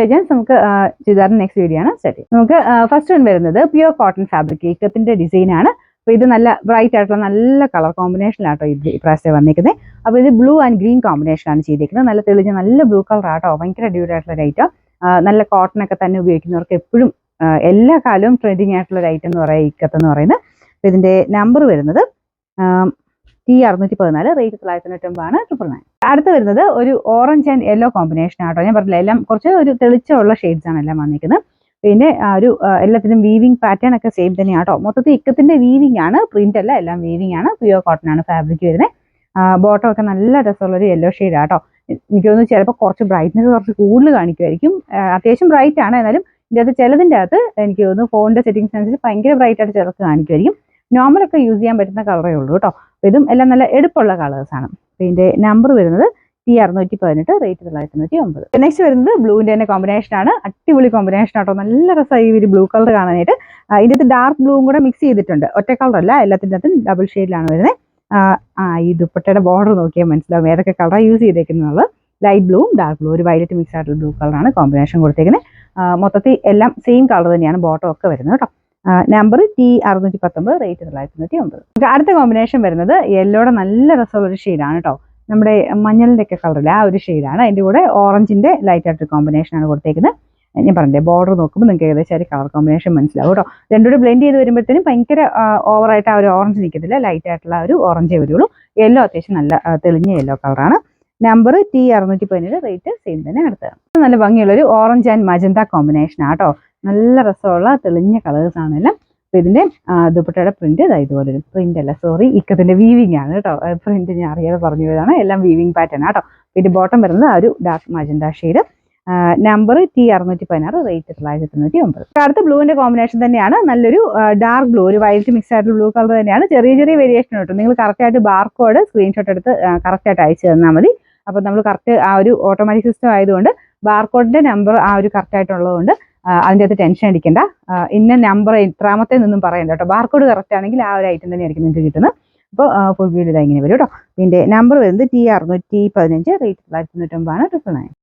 Legends നമുക്ക് ചുരിദാറിന്റെ next video ആണ് start ചെയ്യുന്നത്. നമുക്ക് ഫസ്റ്റ് വൺ വരുന്നത് പ്യുവർ കോട്ടൺ ഫാബ്രിക് ഇക്കത്തിന്റെ ഡിസൈൻ ആണ്. അപ്പോൾ ഇത് നല്ല ബ്രൈറ്റ് ആയിട്ടുള്ള നല്ല കളർ കോമ്പിനേഷനിലാട്ടോ ഇത് ഇപ്രാവശ്യം വന്നിരിക്കുന്നത്. അപ്പോൾ ഇത് ബ്ലൂ ആൻഡ് ഗ്രീൻ കോമ്പിനേഷനാണ് ചെയ്തിരിക്കുന്നത്. നല്ല തെളിഞ്ഞ നല്ല ബ്ലൂ കളർ ആട്ടോ, ഭയങ്കര ഡ്യൂർ ആയിട്ടുള്ള ഒരു ഐറ്റം. നല്ല കോട്ടൺ ഒക്കെ തന്നെ ഉപയോഗിക്കുന്നവർക്ക് എപ്പോഴും എല്ലാ കാലവും ട്രെൻഡിങ് ആയിട്ടുള്ള ഒരു ഐറ്റം എന്ന് പറയുന്നത് ഇക്കത്തെന്ന് പറയുന്നത്. അപ്പോൾ ഇതിന്റെ നമ്പർ വരുന്നത് T614, റേറ്റ് 999, 999. അടുത്ത് വരുന്നത് ഒരു ഓറഞ്ച് ആൻഡ് യെല്ലോ കോമ്പിനേഷൻ ആട്ടോ. ഞാൻ പറഞ്ഞില്ല, എല്ലാം കുറച്ച് ഒരു തെളിച്ചമുള്ള ഷെയ്ഡ്സ് ആണ് എല്ലാം വന്നിരിക്കുന്നത്. പിന്നെ ഒരു എല്ലാത്തിനും വീവിങ് പാറ്റേൺ ഒക്കെ സെയിം തന്നെയാട്ടോ. മൊത്തത്തിൽ ഇക്കത്തിന്റെ വീവിങ് ആണ്, പ്രിന്റ് അല്ല, എല്ലാം വീവിങ് ആണ്. പ്യുവർ കോട്ടൺ ആണ് ഫാബ്രിക് വരുന്നത്. ബോട്ടം ഒക്കെ നല്ല രസമുള്ള ഒരു യെല്ലോ ഷെയ്ഡ് ആട്ടോ. എനിക്ക് തോന്നുന്നു ചിലപ്പോൾ കുറച്ച് ബ്രൈറ്റ്നസ് കുറച്ച് കൂടുതൽ കാണിക്കുമായിരിക്കും. അത്യാവശ്യം ബ്രൈറ്റ് ആണ്, എന്നാലും ഇതിൻ്റെ അകത്ത് ചിലതിൻ്റെ അകത്ത് എനിക്ക് തോന്നുന്നു ഫോണിന്റെ സെറ്റിംഗ്സ് അനുസരിച്ച് ഭയങ്കര ബ്രൈറ്റ് ആയിട്ട് ചിലർക്ക് കാണിക്കുമായിരിക്കും. നോർമലൊക്കെ യൂസ് ചെയ്യാൻ പറ്റുന്ന കളറേ ഉള്ളൂ കേട്ടോ. അപ്പോൾ ഇതും എല്ലാം നല്ല എടുപ്പുള്ള കളേഴ്സാണ്. അപ്പോൾ ഇതിൻ്റെ നമ്പർ വരുന്നത് T618, റേറ്റ് 999. നെക്സ്റ്റ് വരുന്നത് ബ്ലൂവിൻ്റെ തന്നെ കോമ്പിനേഷൻ ആണ്. അടിപൊളി കോമ്പിനേഷൻ ആട്ടോ, നല്ല രസമായി ഒരു ബ്ലൂ കളർ കാണാനായിട്ട്. ഇതിൻ്റെ ഡാർക്ക് ബ്ലൂവും കൂടെ മിക്സ് ചെയ്തിട്ടുണ്ട്, ഒറ്റ കളറല്ല, എല്ലാത്തിൻ്റെ അകത്തും ഡബിൾ ഷെയ്ഡിലാണ് വരുന്നത്. ഈ ദുപ്പട്ടയുടെ ബോർഡർ നോക്കിയാൽ മനസ്സിലാവും ഏതൊക്കെ കളറാണ് യൂസ് ചെയ്തേക്കുന്നത്. ലൈറ്റ് ബ്ലൂവും ഡാർക്ക് ബ്ലൂ, ഒരു വയലറ്റ് മിക്സ് ആയിട്ടുള്ള ബ്ലൂ കളറാണ് കോമ്പിനേഷൻ കൊടുത്തേക്കുന്നത്. മൊത്തത്തിൽ എല്ലാം സെയിം കളർ തന്നെയാണ് ബോട്ടം ഒക്കെ വരുന്നത് കേട്ടോ. Number T619, rate 999. അടുത്ത കോമ്പിനേഷൻ വരുന്നത് യെല്ലോയുടെ നല്ല രസമുള്ള ഒരു ഷെയ്ഡാണ് കേട്ടോ. നമ്മുടെ മഞ്ഞളിൻ്റെ ഒക്കെ കളറില്ല ആ ഒരു ഷെയ്ഡാണ്. അതിൻ്റെ കൂടെ ഓറഞ്ചിൻ്റെ ലൈറ്റ് ആയിട്ടൊരു കോമ്പിനേഷനാണ് കൊടുത്തേക്കുന്നത്. ഞാൻ പറഞ്ഞില്ലേ, ബോർഡർ നോക്കുമ്പോൾ നിങ്ങൾക്ക് ഏകദേശം ഒരു കളർ കോമ്പിനേഷൻ മനസ്സിലാവും കേട്ടോ. രണ്ടുകൂടെ ബ്ലെൻഡ് ചെയ്ത് വരുമ്പോഴത്തേനും ഭയങ്കര ഓവറായിട്ട് ആ ഒരു ഓറഞ്ച് നിൽക്കത്തില്ല, ലൈറ്റ് ആയിട്ടുള്ള ഒരു ഓറഞ്ചേ വരുള്ളൂ. യെല്ലോ അത്യാവശ്യം നല്ല തെളിഞ്ഞ യെല്ലോ കളറാണ്. നമ്പർ T617, റേറ്റ് സെയിം തന്നെ. അടുത്തത് നല്ല ഭംഗിയുള്ളൊരു ഓറഞ്ച് ആൻഡ് മജന്ത കോമ്പിനേഷൻ ആട്ടോ. നല്ല രസമുള്ള തെളിഞ്ഞ കളേഴ്സ് ആണെല്ലാം. അപ്പോൾ ഇതിൻ്റെ ദുപ്പട്ടയുടെ പ്രിന്റ് ഇതുപോലൊരു പ്രിന്റ് അല്ല, സോറി, ഇക്കത്തിന്റെ വീവിങ് ആണ് കേട്ടോ. പ്രിന്റ് ഞാൻ അറിയാതെ പറഞ്ഞു പോയതാണ്, എല്ലാം വീവിങ് പാറ്റേൺ ആട്ടോ. ഇതിന്റെ ബോട്ടം വരുന്നത് ആ ഒരു dark magenta shade. Number T616, rate 999. അടുത്ത ബ്ലൂവിന്റെ കോമ്പിനേഷൻ തന്നെയാണ്, നല്ലൊരു ഡാർക്ക് ബ്ലൂ, ഒരു വൈറ്റ് മിക്സ് ആയിട്ടുള്ള ബ്ലൂ കളർ തന്നെയാണ്. ചെറിയ ചെറിയ വേരിയേഷൻ കേട്ടോ. നിങ്ങൾ കറക്റ്റായിട്ട് ബാർകോഡ് സ്ക്രീൻഷോട്ട് എടുത്ത് കറക്റ്റായിട്ട് അയച്ചു തന്നാൽ മതി. അപ്പോൾ നമ്മൾ കറക്റ്റ് ആ ഒരു ഓട്ടോമാറ്റിക് സിസ്റ്റം ആയതുകൊണ്ട് ബാർകോഡിന്റെ നമ്പർ ആ ഒരു കറക്റ്റ് ആയിട്ടുള്ളതുകൊണ്ട് അതിൻ്റെ അകത്ത് ടെൻഷൻ അടിക്കേണ്ട. ഇന്ന നമ്പർ എത്രാമത്തെ നിന്നും പറയണ്ട കേട്ടോ. ബാർകോഡ് കറക്റ്റ് ആണെങ്കിൽ ആ ഒരു ഐറ്റം തന്നെയായിരിക്കും നിങ്ങൾക്ക് കിട്ടുന്നത്. അപ്പോൾ ഫുൾ വീഡിയോ ഇങ്ങനെ വരും കേട്ടോ. ഇതിൻ്റെ നമ്പർ വരുന്നത് T615, റേറ്റ് 999, 999.